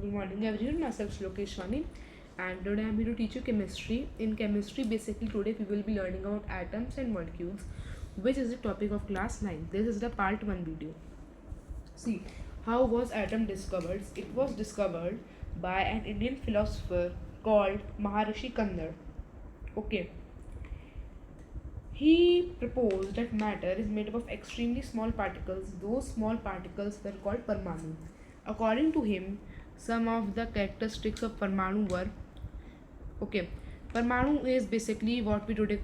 Good morning everyone, myself Shlokesh Vani, and today I am here to teach you chemistry. In chemistry, basically today we will be learning about atoms and molecules, which is the topic of class 9. This is the part 1 video. See, how was atom discovered? It was discovered by an Indian philosopher called Maharishi Kandar. Okay. He proposed that matter is made up of extremely small particles. Those small particles were called Parmanu. According to him, some of the characteristics of Parmanu were okay. Parmanu is basically what we today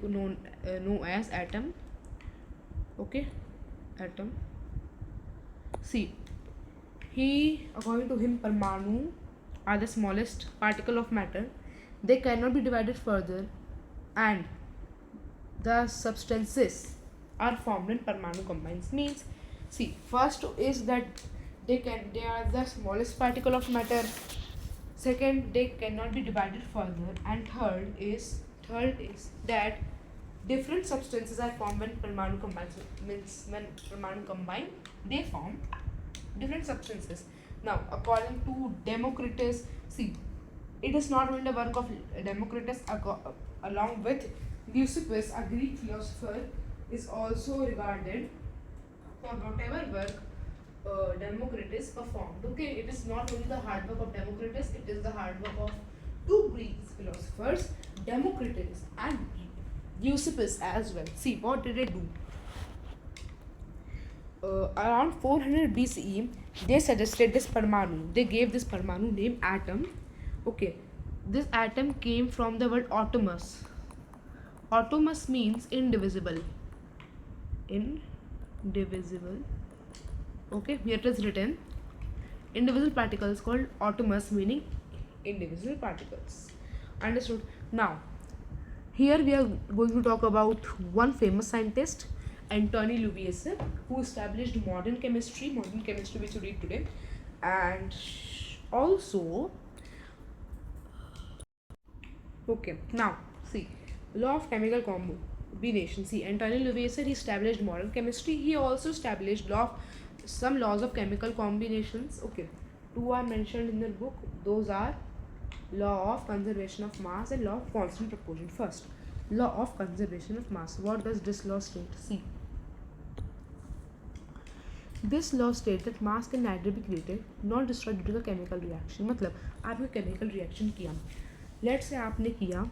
know as atom. Okay, atom. See, according to him, Parmanu are the smallest particle of matter. They cannot be divided further, and the substances are formed when Parmanu combines. Means, see, first is that they are the smallest particle of matter. Second, they cannot be divided further, and third is that different substances are formed when Parmanu combines. Means when Parmanu combine, they form different substances. Now, according to Democritus, see, it is not only the work of Democritus, along with Leucippus, a Greek philosopher, is also regarded for whatever work Democritus performed. Okay, it is not only the hard work of Democritus, it is the hard work of two Greek philosophers, Democritus and Leucippus as well. See, what did they do? Around 400 BCE, they suggested this Parmanu. They gave this Parmanu name atom. Okay, this atom came from the word atomus. Atomus means indivisible. Indivisible. Okay, here it is written. Indivisible particles called atomus, meaning indivisible particles. Understood? Now, here we are going to talk about one famous scientist, Antoine Lavoisier, who established modern chemistry which you read today, and also okay. Now, see, law of chemical combination. See, Antoine Lavoisier, he established modern chemistry. He also established some laws of chemical combinations. Okay, two are mentioned in the book. Those are law of conservation of mass and law of constant proportion. First, law of conservation of mass. What does this law state? See, this law states that mass can neither be created nor destroyed due to a chemical reaction. मतलब आपने chemical reaction किया, let's say आपने किया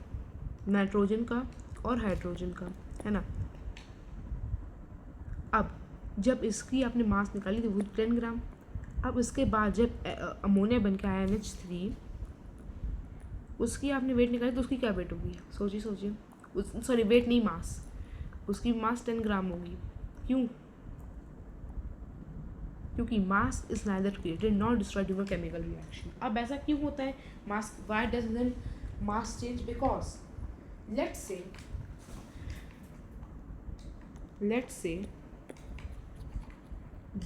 nitrogen का और hydrogen का, है ना. अब जब इसकी आपने मास निकाली तो वो 10 ग्राम. अब इसके बाद जब अमोनिया बन के आया NH3, उसकी आपने वेट निकाली तो उसकी क्या वेट होगी? सोचिए. सॉरी, वेट नहीं, मास. उसकी मास 10 ग्राम होगी. क्यों? क्योंकि mass is neither created not destroyed due to chemical reaction. अब ऐसा क्यों होता है? Mass, why doesn't mass change? Because let's say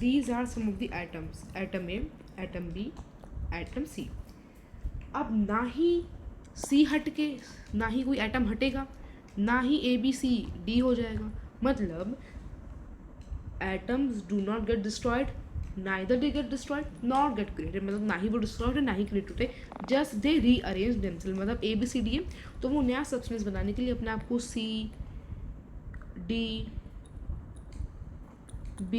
these are some of the atoms, atom A, atom B, atom C. अब ना ही C हट के ना ही कोई एटम हटेगा, ना ही A B C D हो जाएगा. मतलब atoms do not get destroyed, neither they get destroyed nor get created. मतलब ना ही वो destroyed है ना ही create होते, just they rearrange themselves. मतलब A B C D है तो वो नया substance बनाने के लिए अपने आप को C D B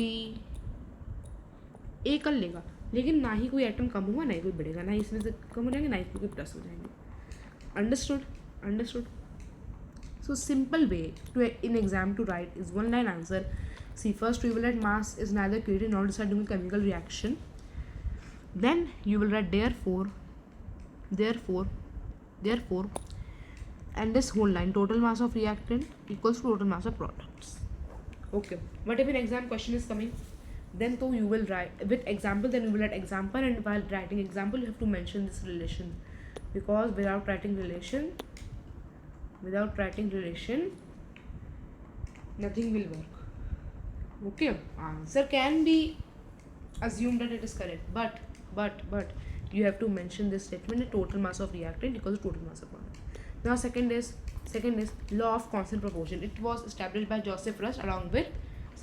A कर लेगा, लेकिन ना ही कोई एटम कम होगा ना ही कोई बढ़ेगा, ना ही इसमें से कम हो जाएंगे ना ही कोई प्लस हो जाएंगे. Understood. So simple way to in exam to write is one line answer. See, first you will write mass is neither created nor destroyed during chemical reaction. Then you will write therefore, and this whole line, total mass of reactant equals to total mass of products. Okay. But if an exam question is coming, then so you will write with example. Then you will write example, and while writing example, you have to mention this relation, because without writing relation, nothing will work. Okay, answer can be assumed that it is correct, but you have to mention this statement: the total mass of reactant equals to total mass of product. Now second is law of constant proportion. It was established by Joseph Rush along with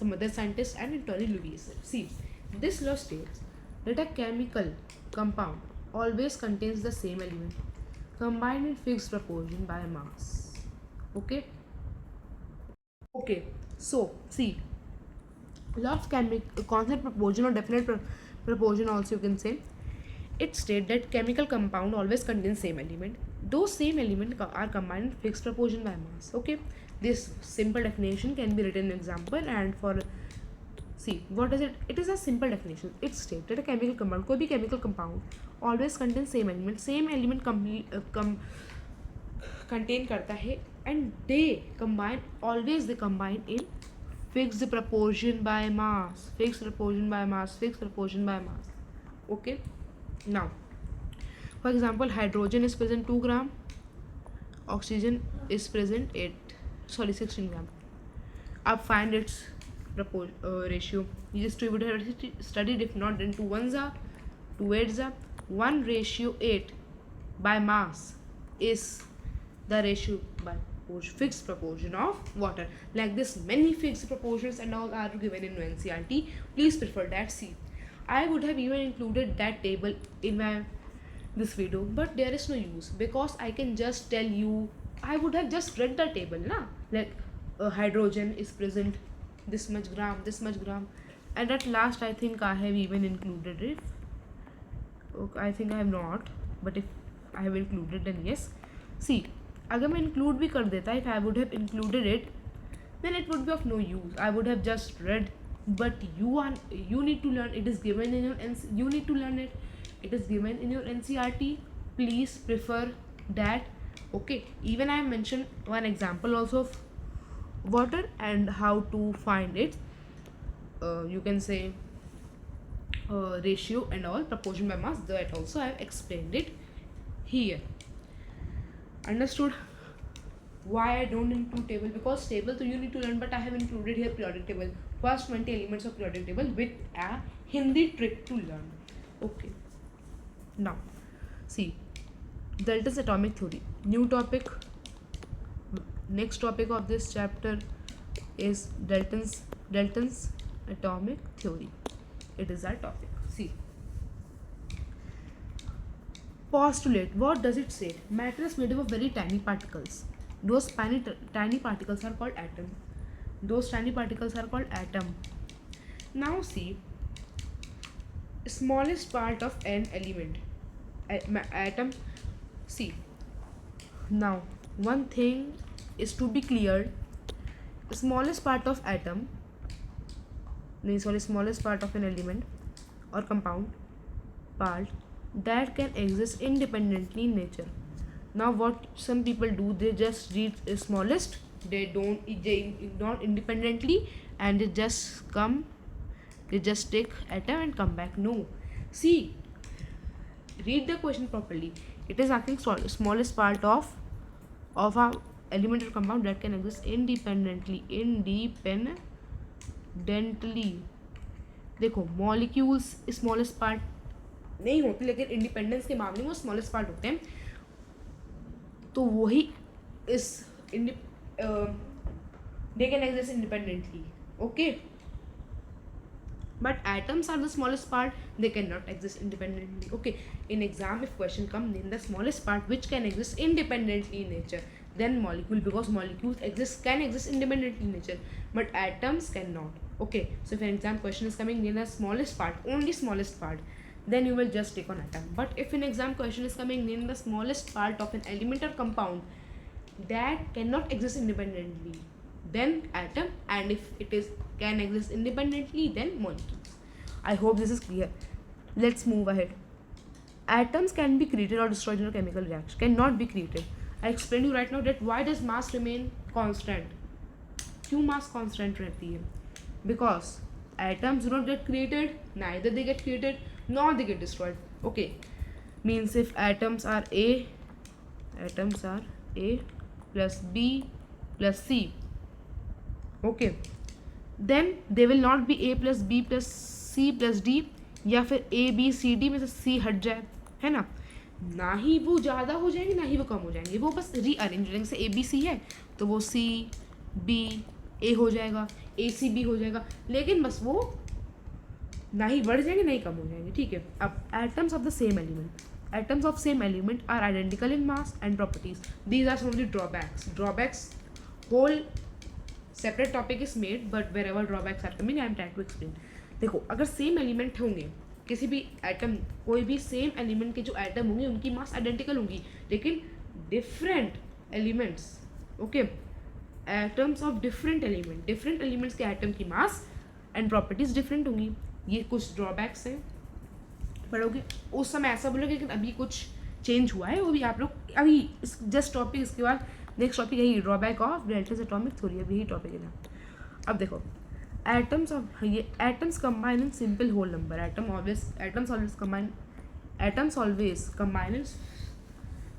some other scientists and Antoine Lavoisier. See, this law states that a chemical compound always contains the same element combined in fixed proportion by mass. Okay. Okay. So see, law of constant proportion or definite proportion also you can say. It states that chemical compound always contains same element. Those same element are combined in fixed proportion by mass. Okay. This simple definition can be written in example, and for see what is it? It is a simple definition. It states that a chemical compound, कोई भी chemical compound always contains same element. Same element contain करता है, and they combine in fixed proportion by mass. Fixed proportion by mass. Fixed proportion by mass. Okay. Now, for example, hydrogen is present 2 gram, oxygen is present 16 gram. Up find its ratio. You just would have studied, if not, then 2 1s are 2 8s are 1:8 by mass is the ratio by fixed proportion of water. Like this, many fixed proportions and all are given in NCERT. Please prefer that. See, I would have even included that table in this video, but there is no use because I can just tell you. I would have just read the table, na? Like hydrogen is present this much gram, and at last I think I have even included it. Okay, I think I have not, but if I have included, then yes. See, अगर मैं include भी कर देता, if I would have included it, then it would be of no use. I would have just read, but you need to learn. It is given in your you need to learn it. It is given in your NCERT. Please prefer that. Okay. Even I have mentioned one example also of water and how to find it. You can say ratio and all, proportion by mass. That also I have explained it here. Understood why I don't include table? Because table so you need to learn, but I have included here periodic table, first 20 elements of periodic table with a Hindi trick to learn. Okay, now see, Dalton's atomic theory, new topic. Next topic of this chapter is Dalton's atomic theory. It is our topic. See, postulate. What does it say? Matter is made up of very tiny particles. Those tiny particles are called atom. Those tiny particles are called atom. Now see, smallest part of an element, atom. See, now one thing is to be cleared. Smallest part of atom, smallest part of an element or compound part that can exist independently in nature. Now what some people do, they just read smallest, they not independently, and they just take atom and come back. No, see, read the question properly. It is asking smallest part of a element or compound that can exist independently. देखो, molecules smallest part नहीं होते, लेकिन independence के मामले में वो smallest part होते हैं, तो वही इस they can exist independently. Okay, but atoms are the smallest part, they cannot exist independently. Okay, in exam if question come, name the smallest part which can exist independently in nature, then molecule, because molecules can exist independently in nature, but atoms cannot. Okay, so if an exam question is coming, name the smallest part, only smallest part, then you will just take on atom. But if an exam question is coming, name the smallest part of an element or compound that cannot exist independently, then atom, and if it is can exist independently, then molecules. I hope this is clear. Let's move ahead. Atoms can be created or destroyed in a chemical reaction. Cannot be created. I explained you right now that why does mass remain constant? क्यों mass constant रहती है? Because atoms do not get created, neither they get created nor they get destroyed. Okay, means if atoms are A plus B plus C, okay, then they will not be A plus B plus C plus D, या फिर A B C D में से C हट जाए, है ना, ना ही वो ज़्यादा हो जाएंगे ना ही वो कम हो जाएंगे, वो बस रीअरेंज हो जाएंगे. से A B C है तो वो C B A हो जाएगा, A C B हो जाएगा, लेकिन बस वो ना ही बढ़ जाएंगे ना ही कम हो जाएंगे. ठीक है. अब atoms of the same element, atoms of same element are identical in mass and properties. These are some of the drawbacks. Drawbacks, whole separate topic is made, but wherever drawbacks are coming, I am trying to explain. देखो, अगर same element होंगे, किसी भी atom, कोई भी same element के जो atom होंगे उनकी मास आइडेंटिकल होंगी, लेकिन different elements, okay, atoms of different elements के एटम की मास एंड प्रॉपर्टीज डिफरेंट होंगी. ये कुछ ड्रॉबैक्स हैं. पढ़ोगे उस समय ऐसा बोलोगे, लेकिन अभी कुछ चेंज हुआ है, वो भी आप लोग अभी जस्ट टॉपिक, इसके बाद नेक्स्ट टॉपिक यही drawback of Dalton's atomic theory, अभी यही टॉपिक है ना. अब देखो, एटम्स ऑफ ये atoms combine in simple whole number. Atoms always combine in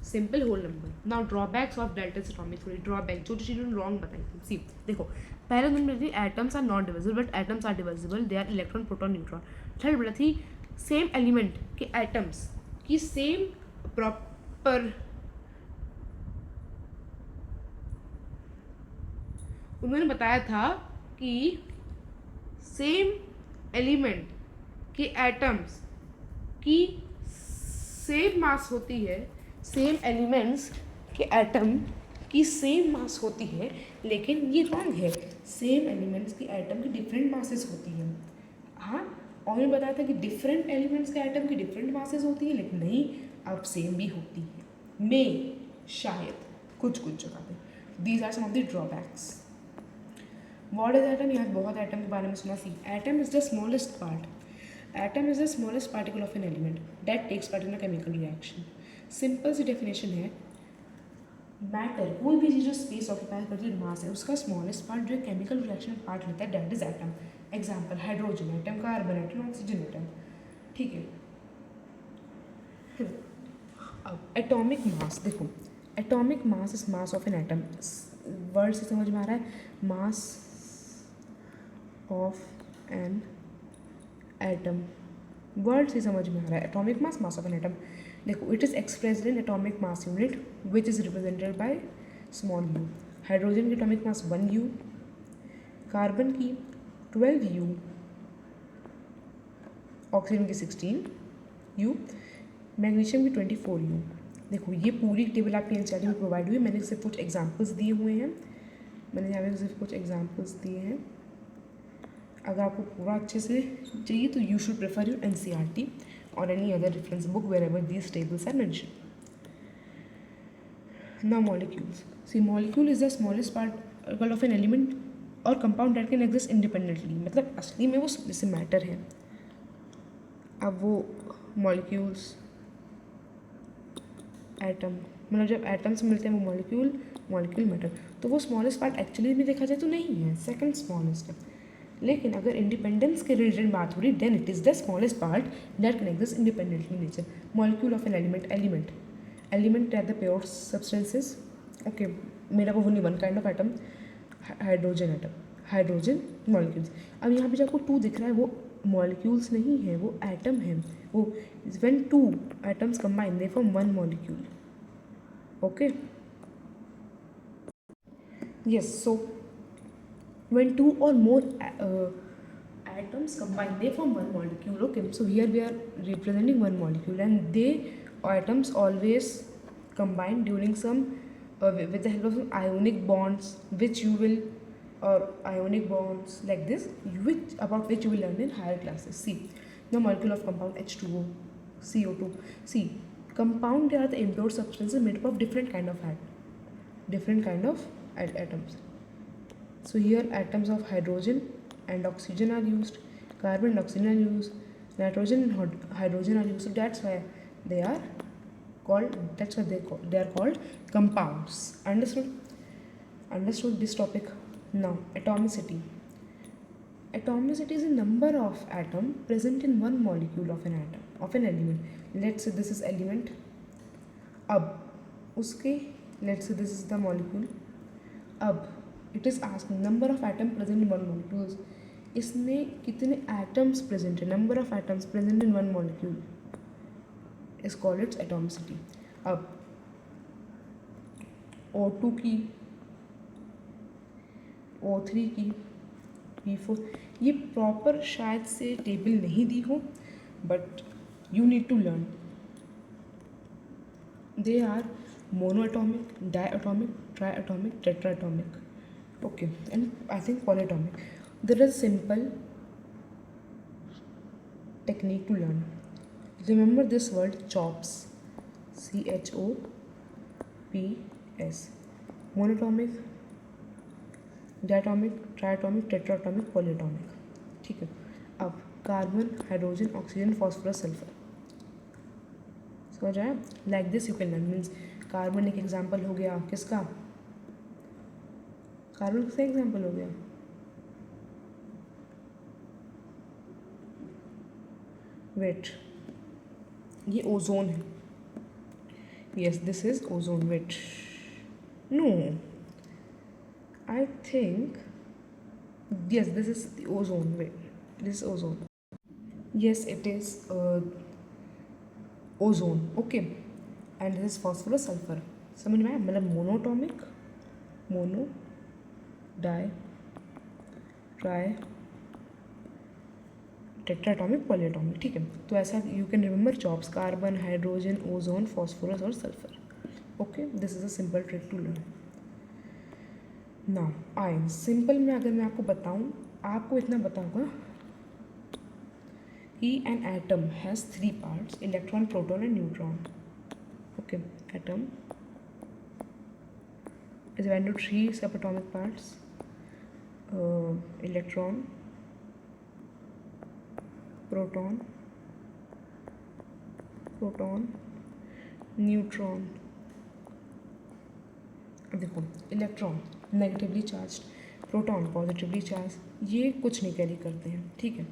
simple whole number. Now drawbacks of Dalton's atomic theory. Drawback जो चीज़ उन्होंने रॉन्ग बताई थी. सी देखो, पहले नंबर थी atoms are not divisible but atoms are divisible, they are electron proton neutron. Third बोला थी सेम एलिमेंट के एटम्स की सेम प्रॉपर, उन्होंने बताया था कि सेम एलिमेंट के एटम्स की सेम मास होती है, सेम एलिमेंट्स के एटम की सेम मास होती है, लेकिन ये रॉन्ग है. सेम एलिमेंट्स के एटम की डिफरेंट मासेस होती है. हाँ, और मैंने बताया था कि डिफरेंट एलिमेंट्स के एटम की डिफरेंट मासेस होती है, लेकिन नहीं, अब सेम भी होती है, में शायद कुछ जगह पे. These are some of the drawbacks. What is atom? यहाँ बहुत एटम के बारे में सुना. See atom is the smallest part. Atom is the smallest particle of an element that takes part in a chemical reaction. Simple see definition है, matter कोई भी चीज़ जो स्पेस ऑक्यूपाई करती है, मास है, उसका स्मॉलेस्ट पार्ट जो केमिकल रिएक्शन में पार्ट लेता है, that is atom. Example, hydrogen atom, carbon atom, oxygen atom. ठीक है. अब एटॉमिक मास देखो, atomic mass is mass of an atom. Word से समझ में आ रहा है, mass of an atom, word से समझ में आ रहा है. Atomic mass, mass of an atom. देखो, it is expressed in atomic mass unit which is represented by small you. Hydrogen की एटॉमिक मास 1 यू, कार्बन की 12 यू, ऑक्सीजन की 16 यू, मैग्नीशियम की 24 यू. देखो, ये पूरी टेबल आपकी एनसीईआरटी में प्रोवाइड हुई है. मैंने सिर्फ कुछ एग्जांपल्स दिए हुए हैं, मैंने यहाँ पे सिर्फ कुछ एग्जांपल्स दिए हैं. अगर आपको पूरा अच्छे से चाहिए तो you should prefer your NCERT or any other reference book wherever these tables are mentioned. Now molecules. See, molecule is the smallest particle of an element or compound that can exist independently. मतलब असली में वो जैसे matter है. अब वो molecules, atom, मतलब जब एटम्स मिलते हैं वो मॉलिक्यूल मैटर, तो वो स्मॉलेस्ट पार्ट एक्चुअली में देखा जाए तो नहीं है, सेकंड स्मॉलेस्ट है. लेकिन अगर इंडिपेंडेंस के रिलेटेड बात हो रही, then it is the smallest part that can exist independently nature. Molecule of an element are the pure substances, okay, made up of only one kind of atom, hydrogen molecules. अब यहाँ पे जो आपको 2 दिख रहा है वो मॉलिक्यूल्स नहीं है, वो एटम है. वो when 2 atoms combine they form 1 molecule. Okay, yes. So when 2 or more atoms combine, they form 1 molecule. Okay, so here we are representing 1 molecule, and they atoms always combine during some with the help of some ionic bonds, which you will, or ionic bonds like this, about which you will learn in higher classes. See, the molecule of compound H2O, CO2. See, compound, they are the impure substances made up of different kind of atoms. So here atoms of hydrogen and oxygen are used, carbon and oxygen are used, nitrogen and hydrogen are used. So that's why they are called compounds. Understood this topic? Now, atomicity. Atomicity is a number of atoms present in one molecule of an element. Let's say this is element. अब उसके, let's say this is the molecule. अब it is ask number of atom present in 1 molecules. इसमें कितने atoms present है, number of atoms present in 1 molecule is called its atomicity. अब O2 की, O3 की, P4, ये प्रॉपर शायद से टेबल नहीं दी हो, but you need to learn. They are monoatomic, diatomic, triatomic, tetraatomic. Okay, and I think polyatomic. There is a simple technique to learn. Remember this word CHOPS. CHOPS. Monatomic, diatomic, triatomic, tetraatomic, polyatomic. ठीक है. अब carbon, hydrogen, oxygen, phosphorus, sulphur. समझ आया? Like this you can learn. Means carbon एक example हो गया किसका? Carbon किसका एग्जाम्पल हो गया? वेट, ये ओजोन है. Yes, this is ozone. Wait, no, I think yes, this is the ozone. Wait, this is ozone. Yes, it is ozone. Okay, and this is phosphorus, sulfur. समझ में आया? मतलब monoatomic, mono, di, tri, tetratomic, polyatomic. ठीक है, तो ऐसा you can remember chops: carbon, hydrogen, ozone, phosphorus और sulphur. Okay, this is a simple trick to learn. Now ion. Simple में अगर मैं आपको बताऊं, आपको इतना पता होगा कि an atom has 3 parts: electron, proton and neutron. Okay, atom is divided into 3 subatomic parts: electron, proton, neutron. अब देखो, electron negatively charge, proton positively charge, ये कुछ नहीं कैरी करते हैं. ठीक है,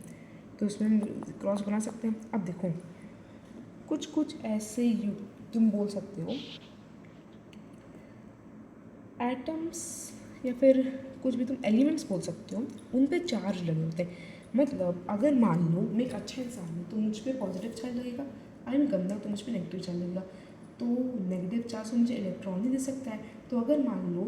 तो उसमें हम क्रॉस बना सकते हैं. अब देखो, कुछ ऐसे यू तुम बोल सकते हो एटम्स या फिर कुछ भी तुम एलिमेंट्स बोल सकते हो, उन पे चार्ज लगे होते हैं. मतलब अगर मान लो मैं एक अच्छा इंसान हूँ तो मुझ पर पॉजिटिव चार्ज लगेगा, अगर मैं गंदा तो मुझ पर नेगेटिव चार्ज लगेगा. तो नेगेटिव चार्ज तो मुझे इलेक्ट्रॉन ही दे सकता है. तो अगर मान लो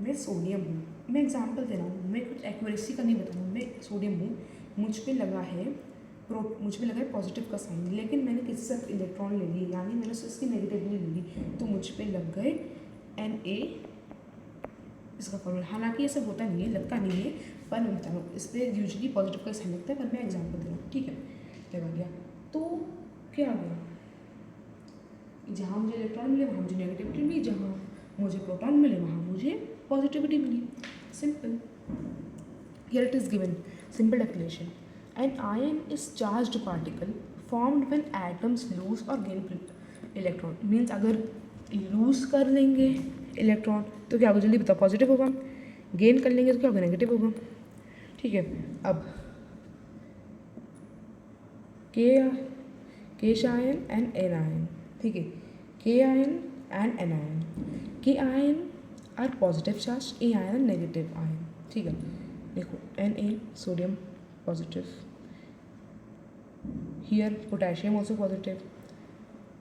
मैं सोडियम हूँ, मैं एग्जांपल दे रहा हूँ, मैं कुछ एक्यूरेसी का नहीं बता रहा हूँ, मैं सोडियम हूँ, मुझ पे लगा है पॉजिटिव का साइन, लेकिन मैंने किसी से इलेक्ट्रॉन ले ली, यानी मैंने उसकी नेगेटिवली ले ली, तो मुझ पे लग गए Na इसका फॉर्मूला. हालांकि ये सब होता नहीं है, लगता नहीं है, पर मैं बता रहा हूँ, इस पर यूजली पॉजिटिव का साइन लगता है, पर मैं एग्जाम्पल दे रहा हूँ. ठीक है, लगा गया. तो क्या हो गया? जहाँ मुझे इलेक्ट्रॉन मिले वहाँ मुझे नेगेटिविटी मिली, जहाँ मुझे प्रोटॉन मिले वहाँ मुझे पॉजिटिविटी मिली. Simple. Here it is given simple definition: an ion is charged particle formed when atoms lose और गेन इलेक्ट्रॉन. मीन्स अगर लूज कर लेंगे इलेक्ट्रॉन तो क्या होगा? जल्दी बताओ. पॉजिटिव होगा. गेन कर लेंगे तो क्या होगा? नेगेटिव होगा. ठीक है, अब के आयन एंड एन आयन. ठीक है, cation and anion. Cation are positive charge, anion negative ion. ठीक है, देखो Na sodium positive, here potassium also positive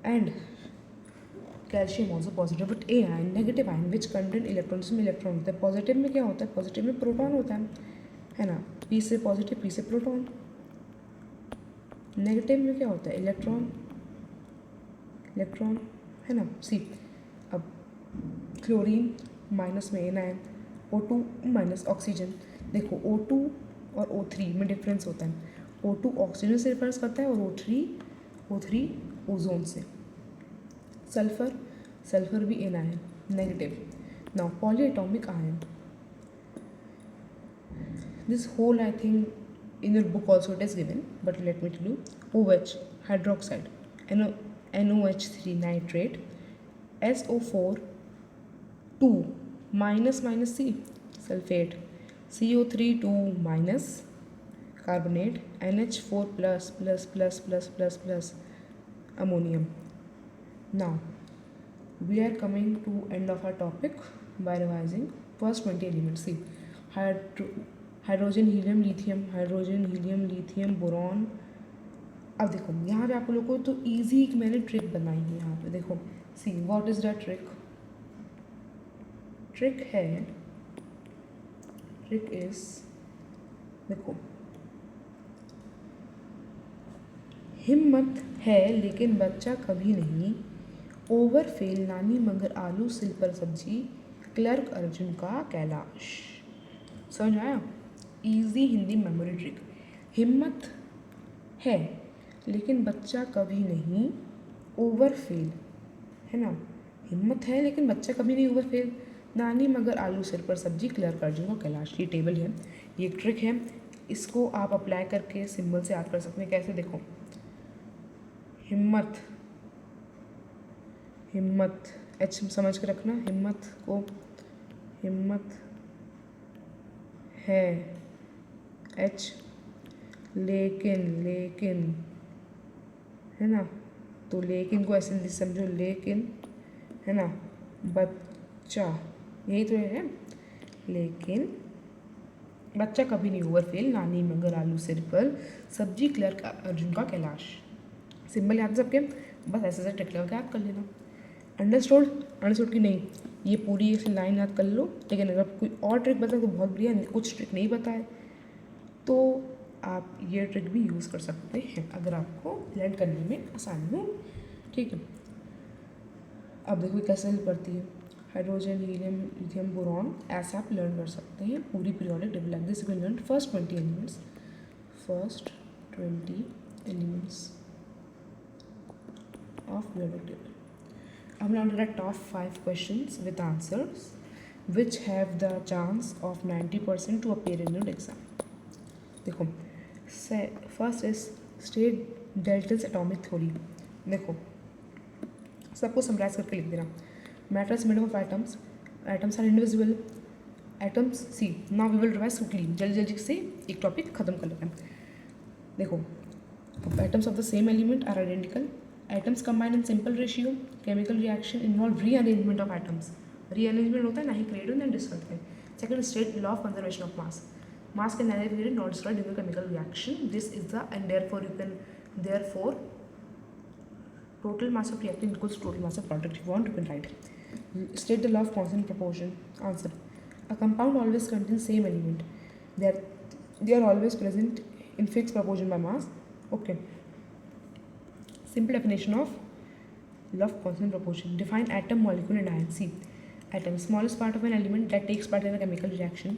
and calcium also positive. But anion negative ion which contain electron. इसमें electron होता है. Positive में क्या होता है? पॉजिटिव में प्रोटॉन होता है ना. पी से पॉजिटिव, पी से प्रोटॉन. नेगेटिव में क्या होता है? इलेक्ट्रॉन है ना. सी, अब क्लोरीन माइनस में anion, O2 minus oxygen. देखो O2 और O3 में डिफरेंस होता है. O2 ऑक्सीजन से रिफर्स करता है और O3 ओजोन से. सल्फर भी anion negative. Now polyatomic ion, this whole I think in your book also it is given, but let me tell you. OH hydroxide, NOH3 nitrate, SO4 2 minus C sulfate, CO3 2 minus carbonate, NH4 plus ammonium. Now we are coming to end of our topic by revising first 20 elements. See, hydrogen helium lithium boron. अब देखो यहाँ पे आप लोगों को तो easy मैंने trick बनाई है. यहाँ पे देखो, see what is the trick. Trick is, देखो, हिम्मत है लेकिन बच्चा कभी नहीं, ओवर फेल नानी मगर आलू सिल पर सब्जी, क्लर्क अर्जुन का कैलाश। समझ आया? Easy Hindi memory trick. हिम्मत है लेकिन बच्चा कभी नहीं ओवर फेल, है ना? हिम्मत है लेकिन बच्चा कभी नहीं ओवर फेल। नानी मगर आलू सिर पर सब्जी, क्लर्क अर्जुन का कैलाश। ये टेबल है, ये एक ट्रिक है, इसको आप अप्लाई करके सिंबल से याद कर सकते हैं। कैसे? देखो, हिम्मत, हिम्मत एच समझ के रखना, हिम्मत को, हिम्मत है एच, लेकिन, लेकिन, है ना? तो लेकिन को ऐसे समझो, लेकिन, है ना? बच्चा, यही तो है, लेकिन बच्चा कभी नहीं ओवर फेल, नानी मगर आलू सिर पर सब्जी, क्लर्क अर्जुन का कैलाश। सिंबल याद सबके, बस ऐसे ऐसे ट्रिक लगा के याद कर लेना। अंडरस्टूड? अंडरस्टूड कि नहीं? ये पूरी ऐसी लाइन याद कर लो, लेकिन अगर कोई और ट्रिक बता तो बहुत बढ़िया, कुछ ट्रिक नहीं पता है तो आप ये ट्रिक भी यूज़ कर सकते हैं अगर आपको लर्न करने में आसानी हो। ठीक है, अब देखो कैसे हेल्प करती है। हाइड्रोजन, हीलियम, लिथियम, बोरॉन, ऐसा आप लर्न कर सकते हैं पूरी periodic table. Like this you can learn first 20 elements, first 20 elements of periodic table. I'm now at top 5 questions with answers which have the chance of 90% to appear in your exam. देखो, first is state Dalton's atomic theory. देखो, सबको summarise करके लिख देना। Matter is made up of atoms, atoms are individual atoms. See now we will revise quickly, जल्दी जल्दी से एक टॉपिक खत्म कर लेते हैं। देखो, atoms of the same element are identical, atoms combine in simple ratio, chemical reaction involve rearrangement of atoms, rearrangement होता है ना ही create होता है डिस्ट्रॉय करते हैं। Second state law of conservation of mass, mass can neither be created nor destroyed during chemical reaction, this is the and therefore you can, therefore total mass of reactant equals total mass of product. If you want you can write. State the law of constant proportion. Answer, a compound always contains same element, they are always present in fixed proportion by mass. Okay, simple definition of law of constant proportion. Define atom, molecule and ion. See, atom, smallest part of an element that takes part in a chemical reaction.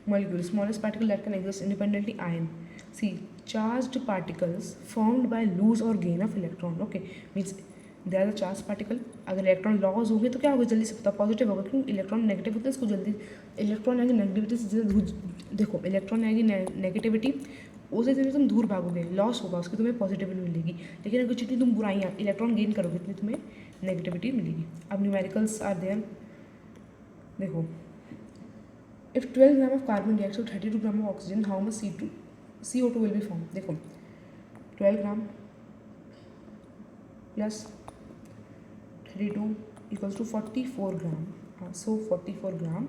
Molecule, smallest particle that can exist independently. Ion, see, charged particles formed by lose or gain of electron. Okay, means they are the charged particle. अगर electron loss हो गए तो क्या होगा? जल्दी से पता positive होगा, क्योंकि इलेक्ट्रॉन नेगेटिव होता है, इसको जल्दी इलेक्ट्रॉन आएगी नेगेटिविटी से। देखो, इलेक्ट्रॉन आएगी नेगेटिविटी, उसे जितनी तुम दूर भागोगे लॉस होगा उसकी, तुम्हें पॉजिटिविटी मिलेगी। लेकिन अगर जितनी तुम बुराइयाँ इलेक्ट्रॉन गेन करोगे उतनी तुम्हें नेगेटिविटी मिलेगी। अब न्यूमेरिकल्स आर देयर। देखो, if 12 gram of carbon dioxide 32 gram of oxygen, how much CO2 will be form. देखो, 12 gram plus 32 equals to 44 gram, so 44 gram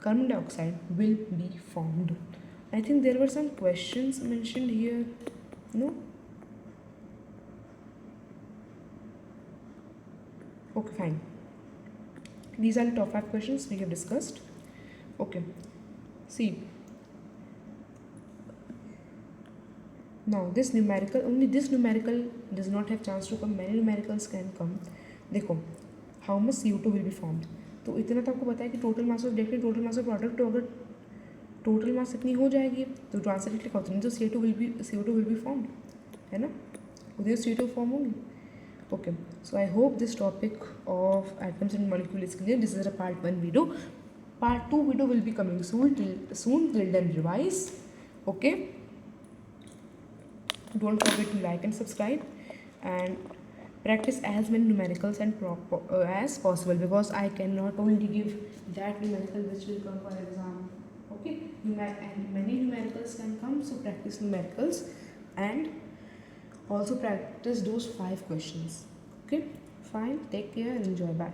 carbon dioxide will be formed. I think there were some questions mentioned here, no? Okay, fine. These are the top 5 questions we have discussed. Okay, see, now this numerical, only this numerical does not have chance to come, many numericals can come. देखो, how much CO2 will be formed, तो इतना तो आपको पता है कि total mass of reactant, total mass of product, तो अगर टोटल मास इतनी हो जाएगी तो ट्रांसफर रेट लिखा होता है, तो CO2 विल बी फॉर्म्ड, है ना? उधर CO2 फॉर्म होंगी। Okay, so I hope this topic of atoms and molecule is clear. This is a part 1 video. Part 2 video will be coming soon. Till then revise. Okay, don't forget to like and subscribe and practice as many numericals and as possible, because I cannot only give that numerical which will come for exam. Okay, and many numericals can come, so practice numericals and also practice those 5 questions. Okay, fine, take care and enjoy. Bye.